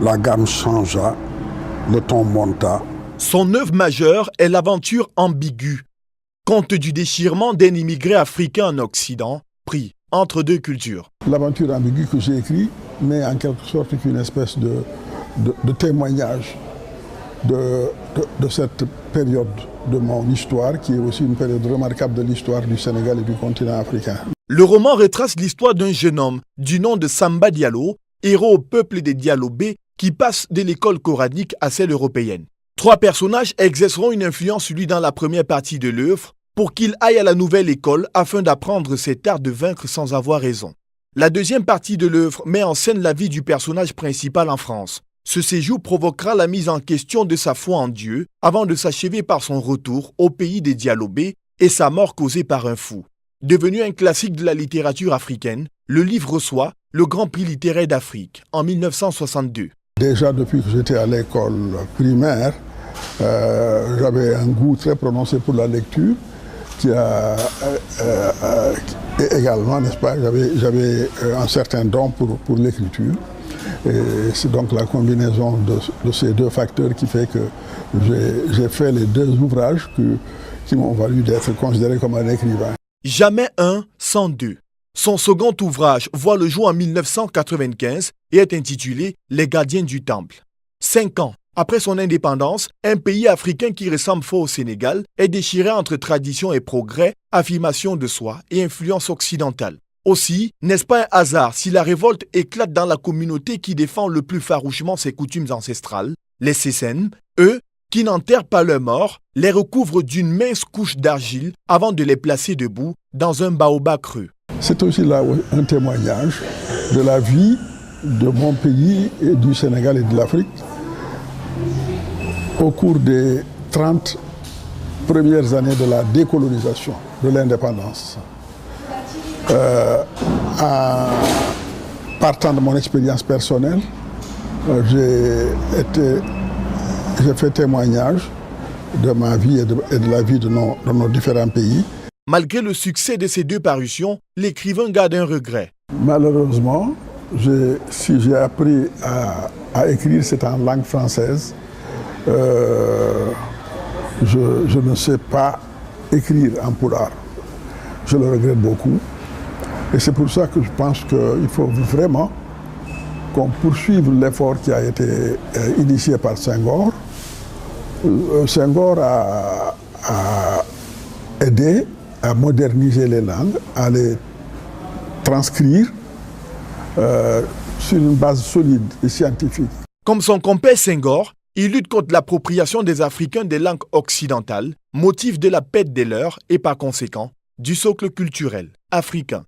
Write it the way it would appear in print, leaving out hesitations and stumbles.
la gamme changea, le ton monta. Son œuvre majeure est l'aventure ambiguë, conte du déchirement d'un immigré africain en Occident, pris entre deux cultures. L'aventure ambiguë que j'ai écrite n'est en quelque sorte qu'une espèce de témoignage de cette période de mon histoire, qui est aussi une période remarquable de l'histoire du Sénégal et du continent africain. Le roman retrace l'histoire d'un jeune homme du nom de Samba Diallo, héros au peuple des Dialobé, qui passe de l'école coranique à celle européenne. 3 personnages exerceront une influence sur lui dans la première partie de l'œuvre pour qu'il aille à la nouvelle école afin d'apprendre cet art de vaincre sans avoir raison. La deuxième partie de l'œuvre met en scène la vie du personnage principal en France. Ce séjour provoquera la mise en question de sa foi en Dieu avant de s'achever par son retour au pays des Dialobé et sa mort causée par un fou. Devenu un classique de la littérature africaine, le livre reçoit le Grand Prix littéraire d'Afrique en 1962. Déjà depuis que j'étais à l'école primaire, j'avais un goût très prononcé pour la lecture, et également, n'est-ce pas, j'avais un certain don pour l'écriture. Et c'est donc la combinaison de ces 2 facteurs qui fait que j'ai fait les 2 ouvrages qui m'ont valu d'être considéré comme un écrivain. Jamais un sans 2. Son second ouvrage voit le jour en 1995 et est intitulé « Les gardiens du temple ». 5 ans après son indépendance, un pays africain qui ressemble fort au Sénégal est déchiré entre tradition et progrès, affirmation de soi et influence occidentale. Aussi, n'est-ce pas un hasard si la révolte éclate dans la communauté qui défend le plus farouchement ses coutumes ancestrales? Les Sessènes, eux, qui n'enterrent pas leurs morts, les recouvrent d'une mince couche d'argile avant de les placer debout dans un baobab creux. C'est aussi là un témoignage de la vie de mon pays et du Sénégal et de l'Afrique au cours des 30 premières années de la décolonisation, de l'indépendance. En partant de mon expérience personnelle, j'ai fait témoignage de ma vie et de la vie de nos différents pays. Malgré le succès de ces 2 parutions, l'écrivain garde un regret. Malheureusement, si j'ai appris à écrire, c'est en langue française. Je ne sais pas écrire en pulaar. Je le regrette beaucoup. Et c'est pour ça que je pense qu'il faut vraiment qu'on poursuive l'effort qui a été initié par Senghor. Senghor a aidé à moderniser les langues, à les transcrire sur une base solide et scientifique. Comme son compère Senghor, il lutte contre l'appropriation des Africains des langues occidentales, motif de la perte des leurs et par conséquent du socle culturel africain.